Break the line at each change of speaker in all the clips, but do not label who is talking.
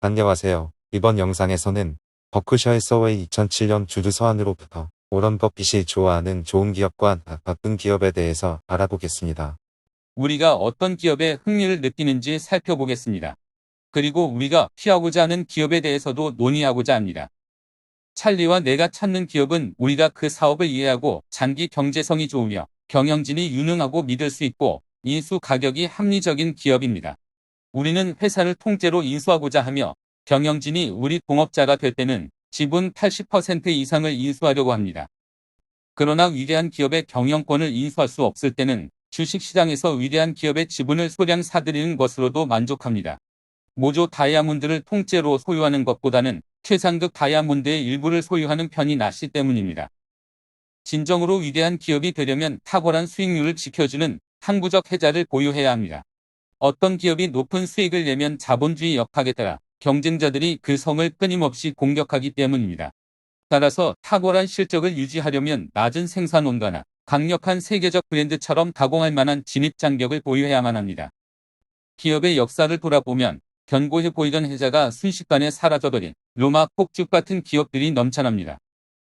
안녕하세요. 이번 영상에서는 버크셔의 서웨이 2007년 주주 서한으로부터 워런 버핏이 좋아하는 좋은 기업과 나쁜 기업에 대해서 알아보겠습니다.
우리가 어떤 기업에 흥미를 느끼는지 살펴보겠습니다. 그리고 우리가 피하고자 하는 기업에 대해서도 논의하고자 합니다. 찰리와 내가 찾는 기업은 우리가 그 사업을 이해하고 장기 경제성이 좋으며 경영진이 유능하고 믿을 수 있고 인수 가격이 합리적인 기업입니다. 우리는 회사를 통째로 인수하고자 하며 경영진이 우리 동업자가 될 때는 지분 80% 이상을 인수하려고 합니다. 그러나 위대한 기업의 경영권을 인수할 수 없을 때는 주식시장에서 위대한 기업의 지분을 소량 사들이는 것으로도 만족합니다. 모조 다이아몬드를 통째로 소유하는 것보다는 최상급 다이아몬드의 일부를 소유하는 편이 낫기 때문입니다. 진정으로 위대한 기업이 되려면 탁월한 수익률을 지켜주는 항구적 해자를 보유해야 합니다. 어떤 기업이 높은 수익을 내면 자본주의 역학에 따라 경쟁자들이 그 성을 끊임없이 공격하기 때문입니다. 따라서 탁월한 실적을 유지하려면 낮은 생산 원가나 강력한 세계적 브랜드처럼 가공할 만한 진입 장벽을 보유해야만 합니다. 기업의 역사를 돌아보면 견고해 보이던 해자가 순식간에 사라져버린 로마 폭죽 같은 기업들이 넘쳐납니다.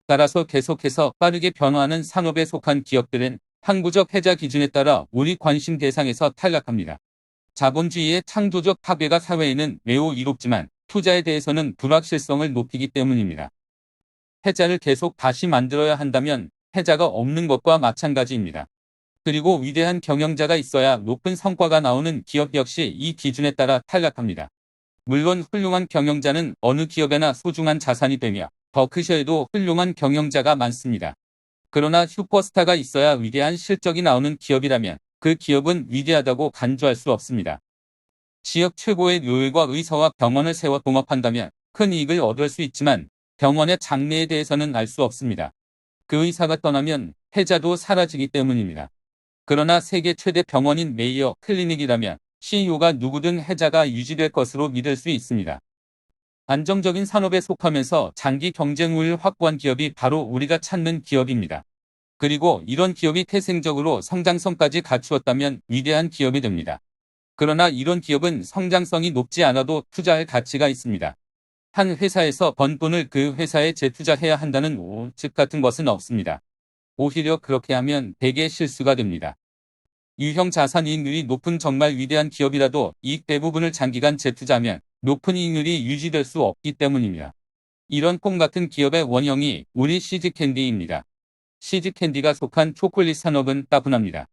따라서 계속해서 빠르게 변화하는 산업에 속한 기업들은 항구적 해자 기준에 따라 우리 관심 대상에서 탈락합니다. 자본주의의 창조적 파괴가 사회에는 매우 이롭지만 투자에 대해서는 불확실성을 높이기 때문입니다. 해자를 계속 다시 만들어야 한다면 해자가 없는 것과 마찬가지입니다. 그리고 위대한 경영자가 있어야 높은 성과가 나오는 기업 역시 이 기준에 따라 탈락합니다. 물론 훌륭한 경영자는 어느 기업에나 소중한 자산이 되며 버크셔에도 훌륭한 경영자가 많습니다. 그러나 슈퍼스타가 있어야 위대한 실적이 나오는 기업이라면 그 기업은 위대하다고 간주할 수 없습니다. 지역 최고의 요일과 의사와 병원을 세워 동업한다면 큰 이익을 얻을 수 있지만 병원의 장래에 대해서는 알 수 없습니다. 그 의사가 떠나면 해자도 사라지기 때문입니다. 그러나 세계 최대 병원인 메이어 클리닉이라면 CEO가 누구든 해자가 유지될 것으로 믿을 수 있습니다. 안정적인 산업에 속하면서 장기 경쟁력을 확보한 기업이 바로 우리가 찾는 기업입니다. 그리고 이런 기업이 태생적으로 성장성까지 갖추었다면 위대한 기업이 됩니다. 그러나 이런 기업은 성장성이 높지 않아도 투자할 가치가 있습니다. 한 회사에서 번 돈을 그 회사에 재투자해야 한다는 오직 같은 것은 없습니다. 오히려 그렇게 하면 대개 실수가 됩니다. 유형 자산 이익률이 높은 정말 위대한 기업이라도 이익 대부분을 장기간 재투자하면 높은 이익률이 유지될 수 없기 때문입니다. 이런 꿈 같은 기업의 원형이 우리 시즈캔디입니다. 시즈캔디가 속한 초콜릿 산업은 따분합니다.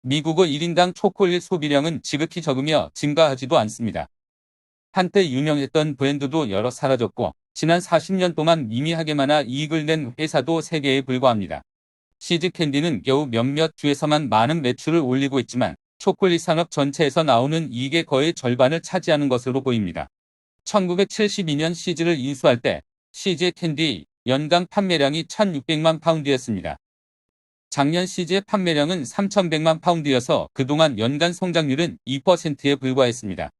미국의 1인당 초콜릿 소비량은 지극히 적으며 증가하지도 않습니다. 한때 유명했던 브랜드도 여러 사라졌고 지난 40년 동안 미미하게나마 이익을 낸 회사도 3개에 불과합니다. 시즈캔디는 겨우 몇몇 주에서만 많은 매출을 올리고 있지만 초콜릿 산업 전체에서 나오는 이익의 거의 절반을 차지하는 것으로 보입니다. 1972년 시즈를 인수할 때 시즈캔디 연간 판매량이 1,600만 파운드였습니다. 작년 시즈의 판매량은 3,100만 파운드여서 그동안 연간 성장률은 2%에 불과했습니다.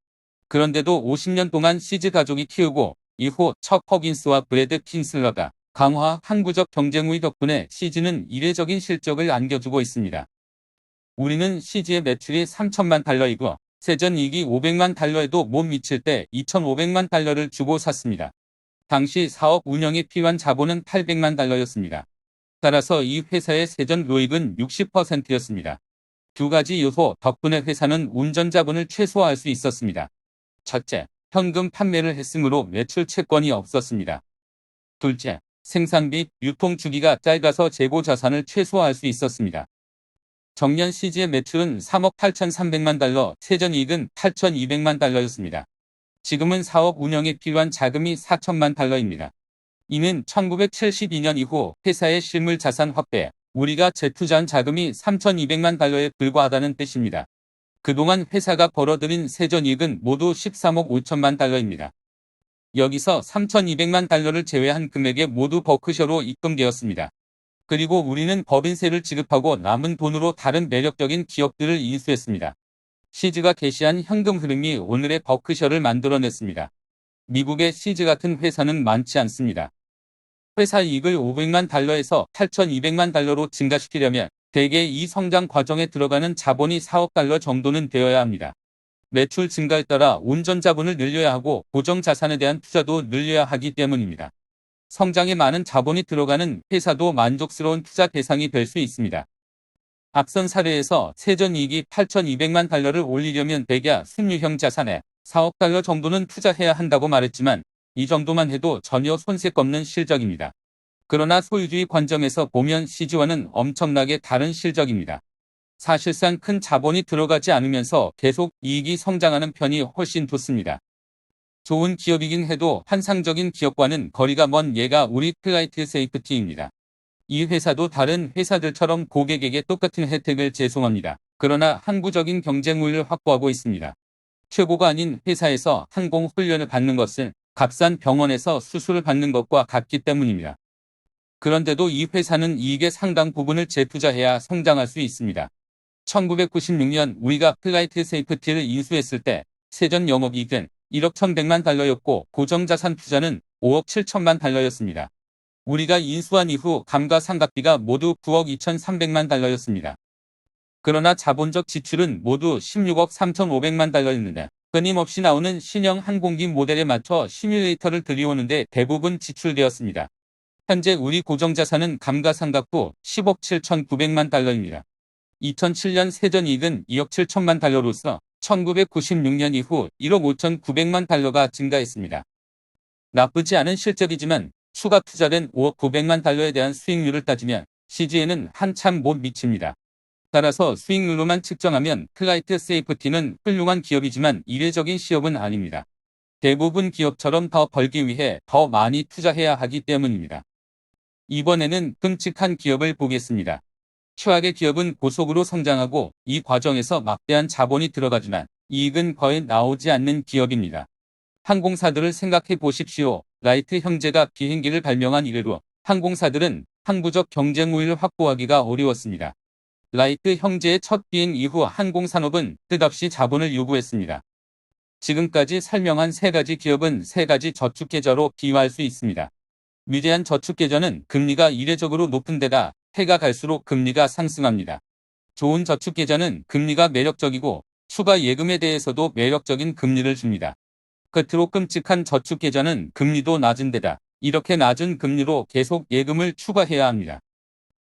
그런데도 50년 동안 시즈 가족이 키우고 이후 척 허긴스와 브래드 킨슬러가 강화 항구적 경쟁의 덕분에 시즈는 이례적인 실적을 안겨주고 있습니다. 우리는 시즈의 매출이 3천만 달러이고 세전이익이 500만 달러에도 못 미칠 때 2,500만 달러를 주고 샀습니다. 당시 사업 운영에 필요한 자본은 800만 달러였습니다. 따라서 이 회사의 세전 로익은 60%였습니다. 두 가지 요소 덕분에 회사는 운전 자본을 최소화할 수 있었습니다. 첫째, 현금 판매를 했으므로 매출 채권이 없었습니다. 둘째, 생산비, 유통 주기가 짧아서 재고 자산을 최소화할 수 있었습니다. 정년 시즈의 매출은 3억 8,300만 달러, 세전이익은 8,200만 달러였습니다. 지금은 사업 운영에 필요한 자금이 4천만 달러입니다. 이는 1972년 이후 회사의 실물 자산 확대, 우리가 재투자한 자금이 3,200만 달러에 불과하다는 뜻입니다. 그동안 회사가 벌어들인 세전이익은 모두 13억 5천만 달러입니다. 여기서 3,200만 달러를 제외한 금액에 모두 버크셔로 입금되었습니다. 그리고 우리는 법인세를 지급하고 남은 돈으로 다른 매력적인 기업들을 인수했습니다. 시즈가 게시한 현금 흐름이 오늘의 버크셔를 만들어냈습니다. 미국의 시즈 같은 회사는 많지 않습니다. 회사 이익을 500만 달러에서 8,200만 달러로 증가시키려면 대개 이 성장 과정에 들어가는 자본이 4억 달러 정도는 되어야 합니다. 매출 증가에 따라 운전 자본을 늘려야 하고 고정 자산에 대한 투자도 늘려야 하기 때문입니다. 성장에 많은 자본이 들어가는 회사도 만족스러운 투자 대상이 될 수 있습니다. 앞선 사례에서 세전이익이 8,200만 달러를 올리려면 백야 순유형 자산에 4억 달러 정도는 투자해야 한다고 말했지만 이 정도만 해도 전혀 손색 없는 실적입니다. 그러나 소유주의 관점에서 보면 CG와는 엄청나게 다른 실적입니다. 사실상 큰 자본이 들어가지 않으면서 계속 이익이 성장하는 편이 훨씬 좋습니다. 좋은 기업이긴 해도 환상적인 기업과는 거리가 먼 얘가 우리 클라이트 세이프티입니다. 이 회사도 다른 회사들처럼 고객에게 똑같은 혜택을 제공합니다. 그러나 항구적인 경쟁 우위를 확보하고 있습니다. 최고가 아닌 회사에서 항공 훈련을 받는 것은 값싼 병원에서 수술을 받는 것과 같기 때문입니다. 그런데도 이 회사는 이익의 상당 부분을 재투자해야 성장할 수 있습니다. 1996년 우리가 클라이트 세이프티를 인수했을 때 세전 영업이익은 1억 1,100만 달러였고 고정자산 투자는 5억 7천만 달러였습니다. 우리가 인수한 이후 감가상각비가 모두 9억 2,300만 달러였습니다. 그러나 자본적 지출은 모두 16억 3,500만 달러였는데 끊임없이 나오는 신형 항공기 모델에 맞춰 시뮬레이터를 들여오는데 대부분 지출되었습니다. 현재 우리 고정자산은 감가상각 후 10억 7,900만 달러입니다. 2007년 세전이익은 2억 7천만 달러로서 1996년 이후 1억 5,900만 달러가 증가했습니다. 나쁘지 않은 실적이지만 추가 투자된 5억 900만 달러에 대한 수익률을 따지면 CG에는 한참 못 미칩니다. 따라서 수익률로만 측정하면 클라이트 세이프티는 훌륭한 기업이지만 이례적인 시업은 아닙니다. 대부분 기업처럼 더 벌기 위해 더 많이 투자해야 하기 때문입니다. 이번에는 끔찍한 기업을 보겠습니다. 최악의 기업은 고속으로 성장하고 이 과정에서 막대한 자본이 들어가지만 이익은 거의 나오지 않는 기업입니다. 항공사들을 생각해 보십시오. 라이트 형제가 비행기를 발명한 이래로 항공사들은 항구적 경쟁 우위를 확보하기가 어려웠습니다. 라이트 형제의 첫 비행 이후 항공산업은 뜻없이 자본을 요구했습니다. 지금까지 설명한 세 가지 기업은 세 가지 저축계좌로 비유할 수 있습니다. 위대한 저축계좌는 금리가 이례적으로 높은 데다 해가 갈수록 금리가 상승합니다. 좋은 저축계좌는 금리가 매력적이고 추가 예금에 대해서도 매력적인 금리를 줍니다. 끝으로 끔찍한 저축계좌는 금리도 낮은 데다 이렇게 낮은 금리로 계속 예금을 추가해야 합니다.